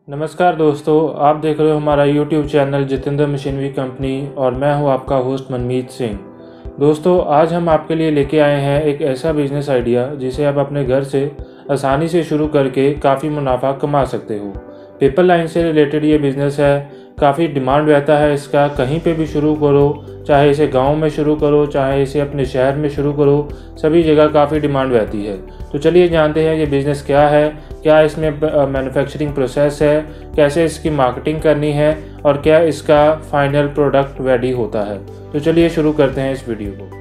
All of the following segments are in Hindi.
नमस्कार दोस्तों, आप देख रहे हो हमारा YouTube channel Jitendra machinery company और मैं हूं आपका होस्ट मनमीत सिंह। दोस्तों, आज हम आपके लिए लेके आए हैं एक ऐसा बिजनेस आइडिया जिसे आप अपने घर से आसानी से शुरू करके काफ़ी मुनाफा कमा सकते हो। पेपर लाइन से रिलेटेड ये बिज़नेस है, काफ़ी डिमांड रहता है इसका। कहीं पे भी शुरू करो, चाहे इसे गांव में शुरू करो, चाहे इसे अपने शहर में शुरू करो, सभी जगह काफ़ी डिमांड रहती है। तो चलिए जानते हैं ये बिज़नेस क्या है, क्या इसमें मैन्युफैक्चरिंग प्रोसेस है, कैसे इसकी मार्केटिंग करनी है और क्या इसका फाइनल प्रोडक्ट रेडी होता है। तो चलिए शुरू करते हैं इस वीडियो को।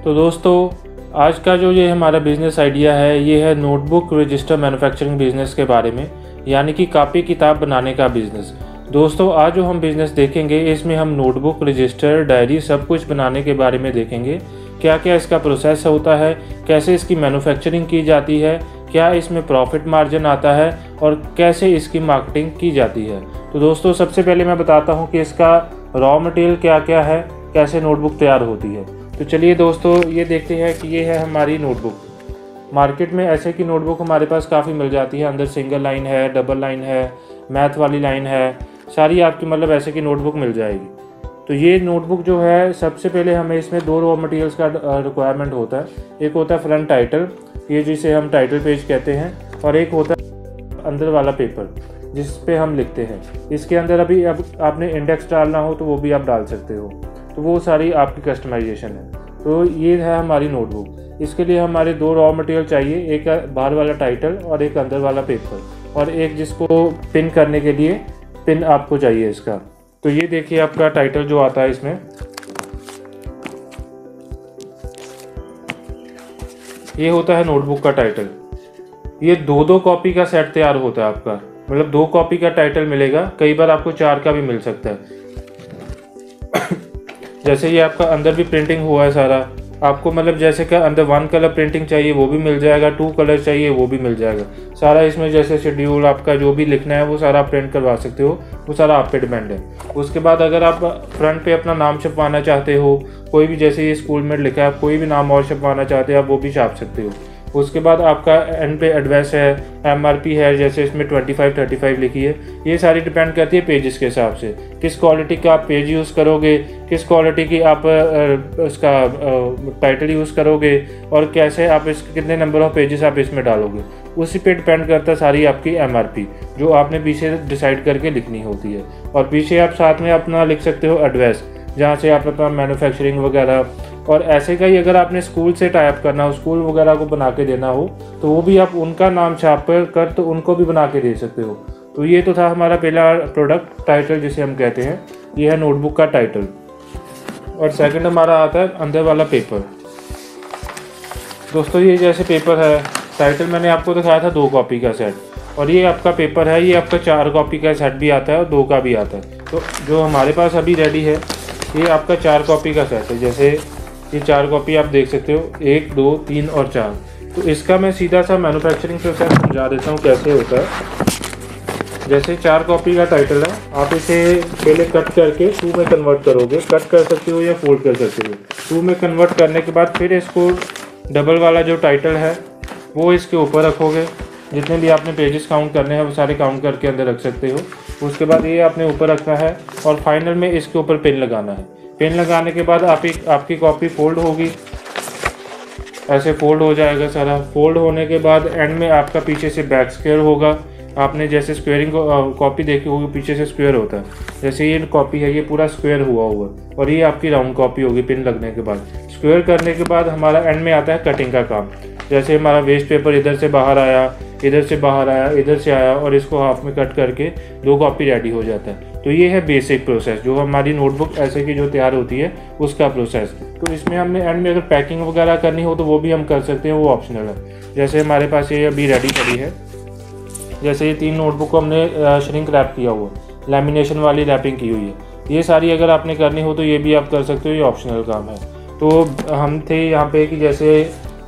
तो दोस्तों, आज का जो ये हमारा बिज़नेस आइडिया है, ये है नोटबुक रजिस्टर मैन्युफैक्चरिंग बिज़नेस के बारे में, यानी कि कापी किताब बनाने का बिज़नेस। दोस्तों, आज जो हम बिज़नेस देखेंगे इसमें हम नोटबुक, रजिस्टर, डायरी सब कुछ बनाने के बारे में देखेंगे। क्या क्या इसका प्रोसेस होता है, कैसे इसकी मैन्युफैक्चरिंग की जाती है, क्या इसमें प्रॉफिट मार्जिन आता है और कैसे इसकी मार्केटिंग की जाती है। तो दोस्तों, सबसे पहले मैं बताता हूँ कि इसका रॉ मटेरियल क्या क्या है, कैसे नोटबुक तैयार होती है। तो चलिए दोस्तों, ये देखते हैं कि ये है हमारी नोटबुक। मार्केट में ऐसे की नोटबुक हमारे पास काफ़ी मिल जाती है। अंदर सिंगल लाइन है, डबल लाइन है, मैथ वाली लाइन है, सारी आपकी मतलब ऐसे की नोटबुक मिल जाएगी। तो ये नोटबुक जो है, सबसे पहले हमें इसमें दो रॉ मटेरियल्स का रिक्वायरमेंट होता है। एक होता है फ्रंट टाइटल, ये जिसे हम टाइटल पेज कहते हैं, और एक होता है अंदर वाला पेपर जिस पे हम लिखते हैं। इसके अंदर अभी अब आपने इंडेक्स डालना हो तो वो भी आप डाल सकते हो, तो वो सारी आपकी कस्टमाइजेशन है। तो ये है हमारी नोटबुक। इसके लिए हमारे दो रॉ मटेरियल चाहिए, एक बाहर वाला टाइटल और एक अंदर वाला पेपर, और एक जिसको पिन करने के लिए पिन आपको चाहिए इसका। तो ये देखिए आपका टाइटल जो आता है इसमें, ये होता है नोटबुक का टाइटल। ये दो कॉपी का सेट तैयार होता है आपका, मतलब 2 कॉपी का टाइटल मिलेगा। कई बार आपको 4 का भी मिल सकता है। जैसे ये आपका अंदर भी प्रिंटिंग हुआ है सारा, आपको मतलब जैसे कि अंदर 1 कलर प्रिंटिंग चाहिए वो भी मिल जाएगा, 2 कलर चाहिए वो भी मिल जाएगा सारा। इसमें जैसे शेड्यूल आपका जो भी लिखना है वो सारा आप प्रिंट करवा सकते हो, वो सारा आप पे डिपेंड है। उसके बाद अगर आप फ्रंट पे अपना नाम छपवाना चाहते हो, कोई भी, जैसे ये स्कूल में लिखा है, आप कोई भी नाम और छपवाना चाहते हो आप वो भी छाप सकते हो। उसके बाद आपका एंड पे एड्रेस है, MRP है, जैसे इसमें 2535 लिखी है। ये सारी डिपेंड करती है पेजेस के हिसाब से, किस क्वालिटी का आप पेज यूज़ करोगे, किस क्वालिटी की आप उसका टाइटल यूज़ करोगे, और कैसे आप इस कितने नंबर ऑफ पेजेस आप इसमें डालोगे, उसी पे डिपेंड करता है सारी आपकी MRP जो आपने पीछे डिसाइड करके लिखनी होती है। और पीछे आप साथ में अपना लिख सकते हो एड्रेस, जहाँ से आप अपना मैन्युफैक्चरिंग वगैरह, और ऐसे का ही अगर आपने स्कूल से टाइप करना हो, स्कूल वगैरह को बना के देना हो, तो वो भी आप उनका नाम छाप कर तो उनको भी बना के दे सकते हो। तो ये तो था हमारा पहला प्रोडक्ट, टाइटल जिसे हम कहते हैं। ये है नोटबुक का टाइटल। और सेकंड हमारा आता है अंदर वाला पेपर। दोस्तों, ये जैसे पेपर है, टाइटल मैंने आपको दिखाया था 2 कॉपी का सेट, और ये आपका पेपर है, ये आपका 4 कॉपी का सेट भी आता है और 2 का भी आता है। तो जो हमारे पास अभी रेडी है, ये आपका 4 कॉपी का सेट है। जैसे ये 4 कॉपी आप देख सकते हो, 1, 2, 3 और 4। तो इसका मैं सीधा सा मैन्युफैक्चरिंग प्रोसेस समझा देता हूँ कैसे होता है। जैसे 4 कॉपी का टाइटल है, आप इसे पहले कट करके 2 में कन्वर्ट करोगे। कट कर सकते हो या फोल्ड कर सकते हो। 2 में कन्वर्ट करने के बाद फिर इसको डबल वाला जो टाइटल है वो इसके ऊपर रखोगे। जितने भी आपने पेजेस काउंट करने हैं वो सारे काउंट करके अंदर रख सकते हो। उसके बाद ये आपने ऊपर रखना है और फाइनल में इसके ऊपर पिन लगाना है। पिन लगाने के बाद आपकी कॉपी फोल्ड होगी, ऐसे फोल्ड हो जाएगा सारा। फोल्ड होने के बाद एंड में आपका पीछे से बैक स्क्वायर होगा। आपने जैसे स्क्वेयरिंग कॉपी देखी होगी, पीछे से स्क्वायर होता है। जैसे ये कॉपी है, ये पूरा स्क्वायर हुआ हुआ, और ये आपकी राउंड कॉपी होगी पिन लगने के बाद। स्क्वायर करने के बाद हमारा एंड में आता है कटिंग का काम। जैसे हमारा वेस्ट पेपर इधर से बाहर आया, इधर से बाहर आया, इधर से आया, और इसको हाफ में कट करके 2 कॉपी रेडी हो जाता है। तो ये है बेसिक प्रोसेस, जो हमारी नोटबुक ऐसे की जो तैयार होती है उसका प्रोसेस। तो इसमें हमने एंड में अगर पैकिंग वगैरह करनी हो तो वो भी हम कर सकते हैं, वो ऑप्शनल है। जैसे हमारे पास ये अभी रेडी पड़ी है, जैसे ये 3 नोटबुक को हमने श्रिंक रैप किया हुआ, लैमिनेशन वाली रैपिंग की हुई है। ये सारी अगर आपने करनी हो तो ये भी आप कर सकते हो, ये ऑप्शनल काम है। तो हम थे यहाँ पे कि जैसे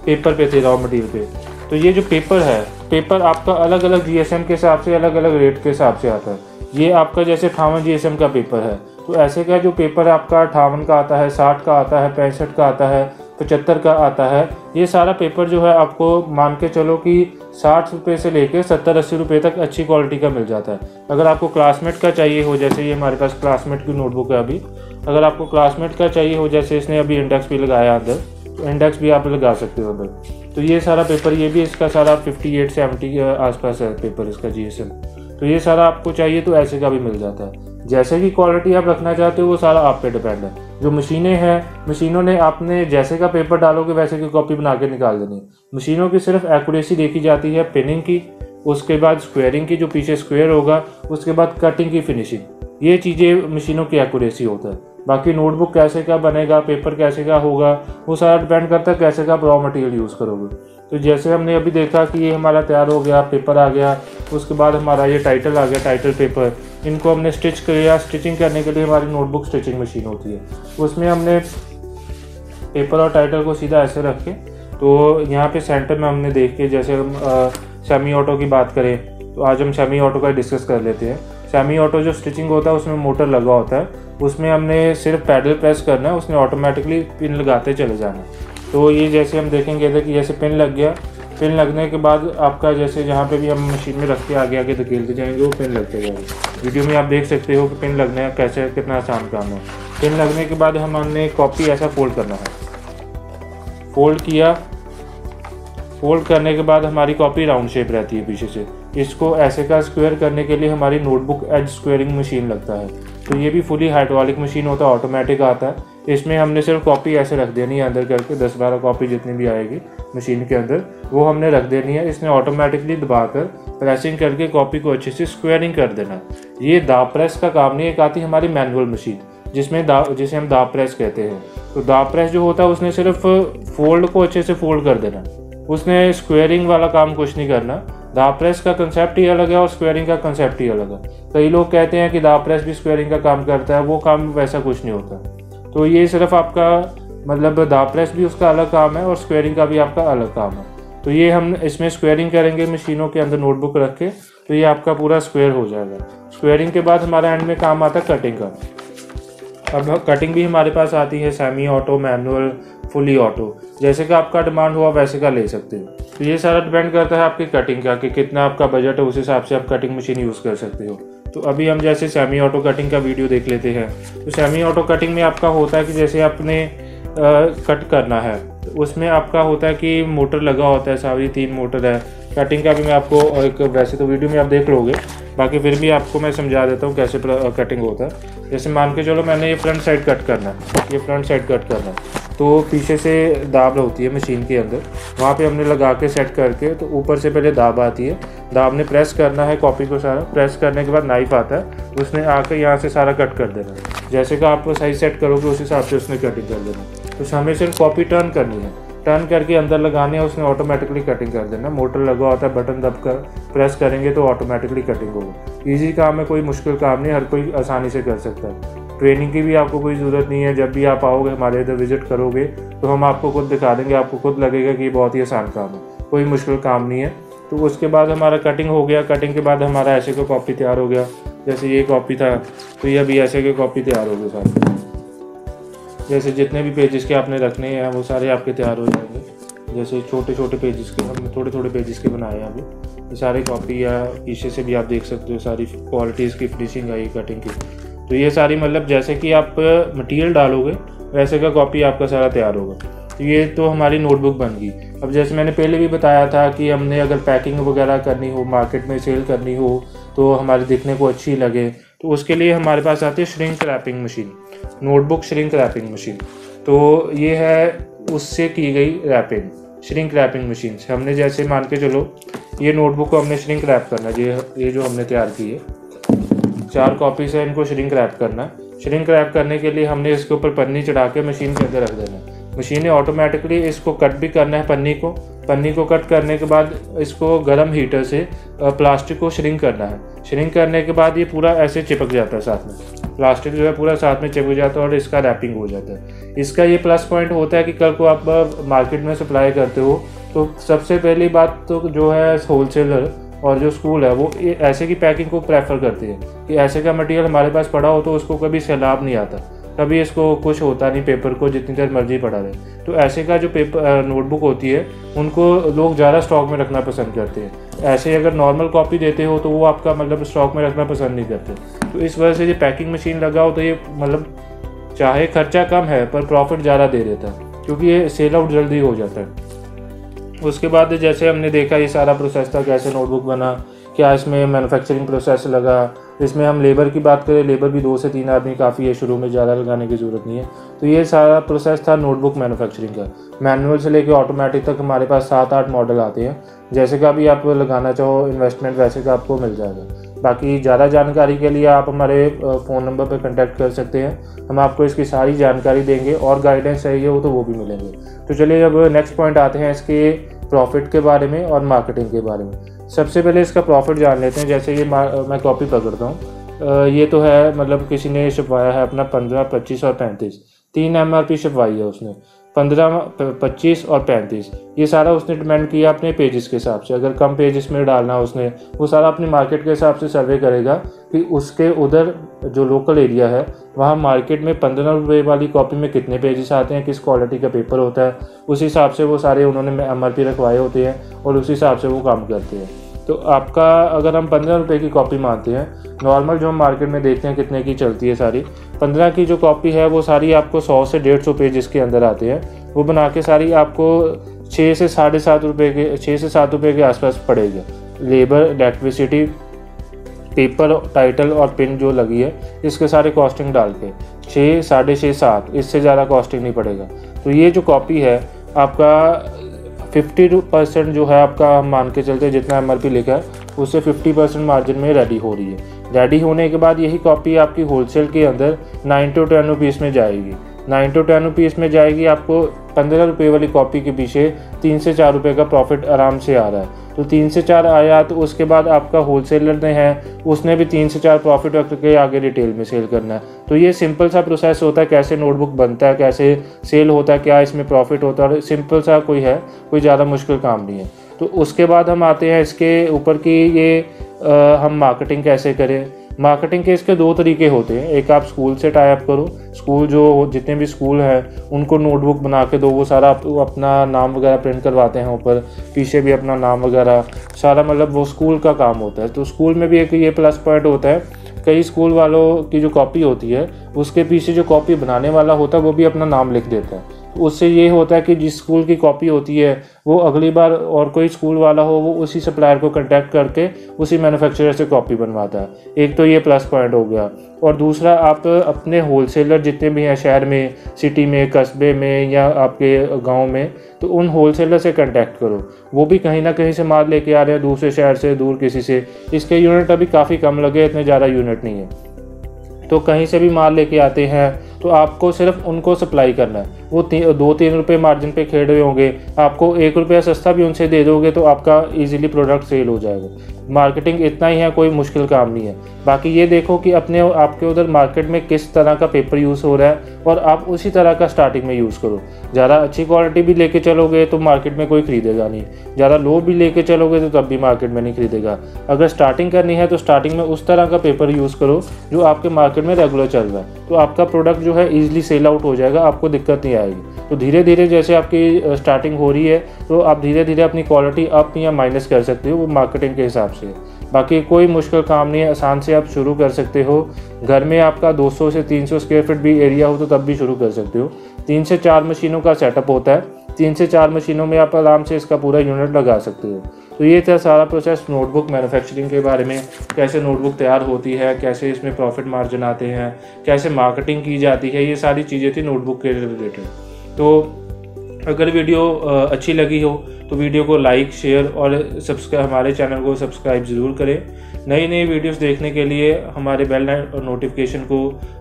पेपर पे थे, रॉ मटेरियल पे। तो ये जो पेपर है, पेपर आपका अलग अलग GSM के हिसाब से, अलग अलग रेट के हिसाब से आता है। ये आपका जैसे 58 GSM का पेपर है, तो ऐसे का जो पेपर आपका 58 का आता है, 60 का आता है, 65 का आता है, 75 का आता है, ये सारा पेपर जो है आपको मान के चलो कि 60 रुपये से लेकर 70-80 रुपये तक अच्छी क्वालिटी का मिल जाता है। अगर आपको क्लासमेट का चाहिए हो, जैसे ये हमारे पास क्लासमेट की नोटबुक है अभी, अगर आपको क्लासमेट का चाहिए हो, जैसे इसने अभी इंडेक्स भी लगाया अंदर, तो इंडेक्स भी आप लगा सकते हो अंदर। तो ये सारा पेपर, ये भी इसका सारा 58-70 के आसपास है पेपर इसका GSM। तो ये सारा आपको चाहिए तो ऐसे का भी मिल जाता है। जैसे की क्वालिटी आप रखना चाहते हो वो सारा आप पे डिपेंड है। जो मशीनें हैं, मशीनों ने आपने जैसे का पेपर डालोगे वैसे की कॉपी बना के निकाल देनी। मशीनों की सिर्फ एक्यूरेसी देखी जाती है, पिनिंग की, उसके बाद स्क्वेयरिंग की, जो पीछे स्क्वेयर होगा, उसके बाद कटिंग की फिनिशिंग, ये चीज़ें मशीनों की एक्यूरेसी होता है। बाकी नोटबुक कैसे का बनेगा, पेपर कैसे का होगा, वो सारा डिपेंड करता है कैसे का आप रॉ मटेरियल यूज़ करोगे। तो जैसे हमने अभी देखा कि ये हमारा तैयार हो गया, पेपर आ गया, उसके बाद हमारा ये टाइटल आ गया, टाइटल पेपर, इनको हमने स्टिच किया। स्टिचिंग करने के लिए हमारी नोटबुक स्टिचिंग मशीन होती है, उसमें हमने पेपर और टाइटल को सीधा ऐसे रख के, तो यहाँ पे सेंटर में हमने देख के, जैसे हम सेमी ऑटो की बात करें तो आज हम सेमी ऑटो का डिस्कस कर लेते हैं। सेमी ऑटो जो स्टिचिंग होता है उसमें मोटर लगा होता है, उसमें हमने सिर्फ पैडल प्रेस करना है, उसने ऑटोमेटिकली पिन लगाते चले जाना है। तो ये जैसे हम देखेंगे कि जैसे पिन लग गया, पिन लगने के बाद आपका जैसे जहाँ पे भी हम मशीन में रख के आगे आगे धकेलते जाएंगे वो पिन लगते जाएंगे। वीडियो में आप देख सकते हो कि पिन लगना कैसे, कितना आसान काम है। पिन लगने के बाद हमने कॉपी ऐसा फोल्ड करना है, फोल्ड किया, फोल्ड करने के बाद हमारी कॉपी राउंड शेप रहती है पीछे से। इसको ऐसे का स्क्वायर करने के लिए हमारी नोटबुक एज स्क्वेयरिंग मशीन लगता है। तो ये भी फुली हाइड्रोलिक मशीन होता है, ऑटोमेटिक आता है। इसमें हमने सिर्फ कॉपी ऐसे रख देनी है अंदर करके, 10-12 कॉपी जितनी भी आएगी मशीन के अंदर वो हमने रख देनी है। इसने ऑटोमेटिकली दबाकर प्रेसिंग करके कॉपी को अच्छे से स्क्वेयरिंग कर देना। ये दाब प्रेस का काम नहीं, एक आती हमारी मैनुअल मशीन जिसे हम दाब प्रेस कहते हैं। तो दाब प्रेस जो होता है उसने सिर्फ फोल्ड को अच्छे से फोल्ड कर देना, उसने स्क्वेयरिंग वाला काम कुछ नहीं करना। दाब प्रेस का कंसेप्ट ही अलग है और स्क्वेयरिंग का कंसेप्ट ही अलग है। कई लोग कहते हैं कि दाब प्रेस भी स्क्वेयरिंग का काम करता है, वो काम वैसा कुछ नहीं होता। तो ये सिर्फ आपका मतलब दाब प्रेस भी उसका अलग काम है और स्क्वेयरिंग का भी आपका अलग काम है। तो ये हम इसमें स्क्वेयरिंग करेंगे मशीनों के अंदर नोटबुक रख के, तो ये आपका पूरा स्क्वेयर हो जाएगा। स्क्वेयरिंग के बाद हमारा एंड में काम आता है कटिंग का। अब कटिंग भी हमारे पास आती है semi auto, manual, fully auto, जैसे का आपका डिमांड हुआ वैसे का ले सकते हो। तो ये सारा डिपेंड करता है आपकी कटिंग का कि कितना आपका बजट है, उस हिसाब से आप कटिंग मशीन यूज़ कर सकते हो। तो अभी हम जैसे सेमी ऑटो कटिंग का वीडियो देख लेते हैं। तो सेमी ऑटो कटिंग में आपका होता है कि जैसे आपने कट करना है, तो उसमें आपका होता है कि मोटर लगा होता है, सारी 3 मोटर है। कटिंग का भी मैं आपको एक, वैसे तो वीडियो में आप देख लोगे, बाकी फिर भी आपको मैं समझा देता हूँ कैसे कटिंग होता है। जैसे मान के चलो मैंने ये फ्रंट साइड कट करना है, ये फ्रंट साइड कट करना है, तो पीछे से दाब होती है मशीन के अंदर, वहाँ पे हमने लगा के सेट करके, तो ऊपर से पहले दाब आती है, दाब ने प्रेस करना है कॉपी को सारा, प्रेस करने के बाद नाइफ आता है, उसने आके यहाँ से सारा कट कर देना। जैसे कि आप साइज सेट करोगे उस हिसाब से उसने कटिंग कर देना। तो हमें सिर्फ कॉपी टर्न करनी है, टर्न करके अंदर लगानी है, उसने ऑटोमेटिकली कटिंग कर देना। मोटर लगा होता है, बटन दबकर प्रेस करेंगे तो ऑटोमेटिकली कटिंग होगा। ईजी काम है, कोई मुश्किल काम नहीं, हर कोई आसानी से कर सकता है। ट्रेनिंग की भी आपको कोई ज़रूरत नहीं है। जब भी आप आओगे हमारे इधर विजिट करोगे तो हम आपको खुद दिखा देंगे, आपको खुद लगेगा कि ये बहुत ही आसान काम है, कोई मुश्किल काम नहीं है। तो उसके बाद हमारा कटिंग हो गया, कटिंग के बाद हमारा ऐसे का कॉपी तैयार हो गया। जैसे ये कॉपी था तो ये अभी ऐसे के कॉपी तैयार हो गए सारे। जैसे जितने भी पेजेस के आपने रखने हैं वो सारे आपके तैयार हो जाएंगे। जैसे छोटे छोटे पेजेस के हमने थोड़े थोड़े पेजेस के बनाए हैं अभी, ये सारे कॉपी या पीछे से भी आप देख सकते हो सारी क्वालिटीज़ की फिनिशिंग आई कटिंग की। तो ये सारी मतलब जैसे कि आप मटेरियल डालोगे वैसे का कॉपी आपका सारा तैयार होगा। तो ये तो हमारी नोटबुक बन गई। अब जैसे मैंने पहले भी बताया था कि हमने अगर पैकिंग वगैरह करनी हो, मार्केट में सेल करनी हो, तो हमारे दिखने को अच्छी लगे, तो उसके लिए हमारे पास आती है shrink wrapping machine, notebook shrink wrapping machine. तो ये है उससे की गई रैपिंग, श्रिंक रैपिंग मशीन से। हमने जैसे मान के चलो ये नोटबुक को हमने श्रिंक रैप करना है, ये जो हमने तैयार की है 4 कॉपी से इनको श्रिंक रैप करना है। श्रिंक रैप करने के लिए हमने इसके ऊपर पन्नी चढ़ा के मशीन के अंदर रख देना है। मशीन ने ऑटोमेटिकली इसको कट भी करना है, पन्नी को कट करने के बाद इसको गर्म हीटर से प्लास्टिक को श्रिंक करना है। श्रिंक करने के बाद ये पूरा ऐसे चिपक जाता है साथ में, प्लास्टिक जो है पूरा साथ में चिपक जाता है और इसका रैपिंग हो जाता है। इसका ये प्लस पॉइंट होता है कि कल को आप मार्केट में सप्लाई करते हो तो सबसे पहली बात तो जो है होलसेलर और जो स्कूल है वो ऐसे की पैकिंग को प्रेफर करते हैं कि ऐसे का मटेरियल हमारे पास पड़ा हो तो उसको कभी सैलाब नहीं आता, कभी इसको कुछ होता नहीं पेपर को, जितनी देर मर्जी पड़ा रहे। तो ऐसे का जो पेपर नोटबुक होती है उनको लोग ज़्यादा स्टॉक में रखना पसंद करते हैं। ऐसे अगर नॉर्मल कॉपी देते हो तो वो आपका मतलब स्टॉक में रखना पसंद नहीं करते। तो इस वजह से ये पैकिंग मशीन लगा हो तो ये मतलब चाहे खर्चा कम है पर प्रॉफिट ज़्यादा दे देता है, क्योंकि ये सेल आउट जल्दी हो जाता है। उसके बाद जैसे हमने देखा ये सारा प्रोसेस था, कैसे नोटबुक बना, क्या इसमें मैन्युफैक्चरिंग प्रोसेस लगा। इसमें हम लेबर की बात करें, लेबर भी 2 से 3 आदमी काफ़ी है, शुरू में ज़्यादा लगाने की ज़रूरत नहीं है। तो ये सारा प्रोसेस था नोटबुक मैन्युफैक्चरिंग का। मैनुअल से लेकर ऑटोमेटिक तक हमारे पास 7-8 मॉडल आते हैं। जैसे का भी आप लगाना चाहो इन्वेस्टमेंट वैसे का आपको मिल जाएगा। बाकी ज़्यादा जानकारी के लिए आप हमारे फ़ोन नंबर पर कॉन्टैक्ट कर सकते हैं, हम आपको इसकी सारी जानकारी देंगे और गाइडेंस चाहिए हो तो वो भी मिलेंगे। तो चलिए अब नेक्स्ट पॉइंट आते हैं इसके प्रॉफिट के बारे में और मार्केटिंग के बारे में। सबसे पहले इसका प्रॉफिट जान लेते हैं। जैसे ये मैं कॉपी पकड़ता हूँ, ये तो है मतलब किसी ने छपवाया है अपना 15, 25 और 35, 3 MRP छपवाई है उसने, 15, 25 और 35। ये सारा उसने डिमांड किया अपने पेजेस के हिसाब से। अगर कम पेजेस में डालना उसने, वो सारा अपनी मार्केट के हिसाब से सर्वे करेगा कि उसके उधर जो लोकल एरिया है वहाँ मार्केट में 15 रुपये वाली कॉपी में कितने पेजेस आते हैं, किस क्वालिटी का पेपर होता है, उस हिसाब से वो सारे उन्होंने MRP रखवाए होते हैं और उस हिसाब से वो काम करते हैं। तो आपका अगर हम 15 रुपये की कॉपी मानते हैं, नॉर्मल जो हम मार्केट में देखते हैं कितने की चलती है सारी, 15 की जो कॉपी है वो सारी आपको 100 से 150 पेजेस के अंदर आते हैं। वो बना के सारी आपको 6 से 7.5 रुपये के 6 से 7 रुपये के आसपास पड़ेगा। लेबर, इलेक्ट्रिसिटी, पेपर, टाइटल और पिन जो लगी है इसके सारे कॉस्टिंग डाल के 6, 6.5, 7, इससे ज़्यादा कॉस्टिंग नहीं पड़ेगा। तो ये जो कॉपी है आपका 50% जो है आपका, हम मान के चलते जितना MRP लिखा है उससे 50% मार्जिन में रेडी हो रही है। रेडी होने के बाद यही कॉपी आपकी होलसेल के अंदर 9 to 10 रुपीज़ में जाएगी। 9 to 10 रुपीज़ में जाएगी। आपको 15 रुपये वाली कॉपी के पीछे 3 से 4 रुपये का प्रॉफिट आराम से आ रहा है। तो 3 से 4 आया तो उसके बाद आपका होलसेलर ने है उसने भी 3 से 4 प्रॉफिट रख के आगे रिटेल में सेल करना है। तो ये सिंपल सा प्रोसेस होता है, कैसे नोटबुक बनता है, कैसे सेल होता है, क्या इसमें प्रॉफिट होता है, सिंपल सा कोई है, कोई ज़्यादा मुश्किल काम नहीं है। तो उसके बाद हम आते हैं इसके ऊपर कि ये हम मार्केटिंग कैसे करें। मार्केटिंग के इसके 2 तरीके होते हैं। एक आप स्कूल से टाई अप करो, स्कूल जो जितने भी स्कूल हैं उनको नोटबुक बना के दो, वो सारा अपना नाम वगैरह प्रिंट करवाते हैं, ऊपर पीछे भी अपना नाम वगैरह सारा, मतलब वो स्कूल का काम होता है। तो स्कूल में भी एक ये प्लस पॉइंट होता है, कई स्कूल वालों की जो कॉपी होती है उसके पीछे जो कॉपी बनाने वाला होता है वो भी अपना नाम लिख देता है। तो उससे ये होता है कि जिस स्कूल की कॉपी होती है वो अगली बार और कोई स्कूल वाला हो वो उसी सप्लायर को कांटेक्ट करके उसी मैन्युफैक्चरर से कॉपी बनवाता है। एक तो ये प्लस पॉइंट हो गया। और दूसरा, आप अपने होलसेलर जितने भी हैं शहर में, सिटी में, कस्बे में या आपके गांव में, तो उन होलसेलर से कांटेक्ट करो। वो भी कहीं ना कहीं से माल लेके आ रहे हैं, दूसरे शहर से, दूर किसी से। इसके यूनिट अभी काफ़ी कम लगे, इतने ज़्यादा यूनिट नहीं है। तो कहीं से भी माल लेके आते हैं तो आपको सिर्फ उनको सप्लाई करना है। वो 2-3 रुपये मार्जिन पे खेड़ रहे होंगे, आपको 1 रुपया सस्ता भी उनसे दे दोगे तो आपका इजीली प्रोडक्ट सेल हो जाएगा। मार्केटिंग इतना ही है, कोई मुश्किल काम नहीं है। बाकी ये देखो कि अपने आपके उधर मार्केट में किस तरह का पेपर यूज़ हो रहा है और आप उसी तरह का स्टार्टिंग में यूज़ करो। ज़्यादा अच्छी क्वालिटी भी लेके चलोगे तो मार्केट में कोई खरीदेगा नहीं, ज़्यादा लो भी लेके चलोगे तो तब भी मार्केट में नहीं खरीदेगा। अगर स्टार्टिंग करनी है तो स्टार्टिंग में उस तरह का पेपर यूज़ करो जो आपके मार्केट में रेगुलर चल रहा है, तो आपका प्रोडक्ट जो है ईजिली सेल आउट हो जाएगा, आपको दिक्कत नहीं आएगी। तो धीरे धीरे जैसे आपकी स्टार्टिंग हो रही है तो आप धीरे धीरे अपनी क्वालिटी अप या माइनस कर सकते हो, वो मार्केटिंग के हिसाब से। बाकी कोई मुश्किल काम नहीं है, आसान से आप शुरू कर सकते हो। घर में आपका 200 से 300 स्क्वायर फीट भी एरिया हो तो तब भी शुरू कर सकते हो। 3 से 4 मशीनों का सेटअप होता है, 3 से 4 मशीनों में आप आराम से इसका पूरा यूनिट लगा सकते हो। तो ये था सारा प्रोसेस नोटबुक मैन्युफैक्चरिंग के बारे में, कैसे नोटबुक तैयार होती है, कैसे इसमें प्रॉफिट मार्जिन आते हैं, कैसे मार्केटिंग की जाती है, ये सारी चीज़ें थी नोटबुक के रिलेटेड। तो अगर वीडियो अच्छी लगी हो तो वीडियो को लाइक, शेयर और हमारे चैनल को सब्सक्राइब ज़रूर करें। नई नई वीडियोस देखने के लिए हमारे बेल नोटिफिकेशन को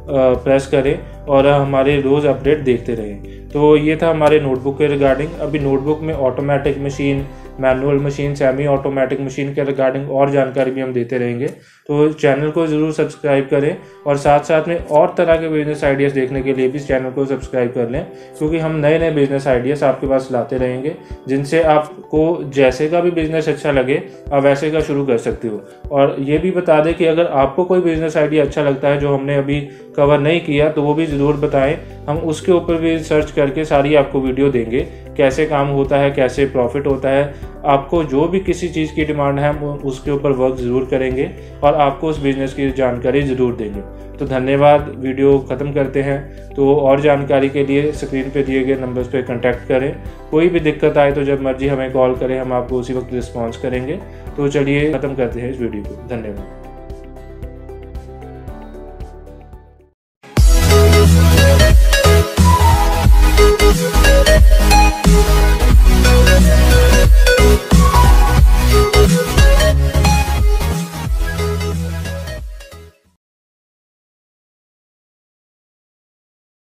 प्रेस करें और हमारे रोज़ अपडेट देखते रहें। तो ये था हमारे नोटबुक के रिगार्डिंग। अभी नोटबुक में automatic machine, manual machine, semi automatic machine के रिगार्डिंग और जानकारी भी हम देते रहेंगे। तो चैनल को ज़रूर सब्सक्राइब करें और साथ साथ में और तरह के बिजनेस आइडियाज़ देखने के लिए भी चैनल को सब्सक्राइब कर लें, क्योंकि हम नए नए बिजनेस आइडियाज़ आपके पास लाते रहेंगे, जिनसे आपको जैसे का भी बिजनेस अच्छा लगे आप वैसे का शुरू कर सकते हो। और ये भी बता दें कि अगर आपको कोई बिजनेस आइडिया अच्छा लगता है जो हमने अभी कवर नहीं किया तो वो भी ज़रूर बताएं, हम उसके ऊपर भी सर्च करके सारी आपको वीडियो देंगे, कैसे काम होता है, कैसे प्रॉफिट होता है। आपको जो भी किसी चीज़ की डिमांड है हम उसके ऊपर वर्क ज़रूर करेंगे और आपको उस बिज़नेस की जानकारी ज़रूर देंगे। तो धन्यवाद, वीडियो ख़त्म करते हैं। तो और जानकारी के लिए स्क्रीन पे दिए गए नंबर्स पे कांटेक्ट करें। कोई भी दिक्कत आए तो जब मर्जी हमें कॉल करें, हम आपको उसी वक्त रिस्पॉन्स करेंगे। तो चलिए ख़त्म करते हैं इस वीडियो को। धन्यवाद।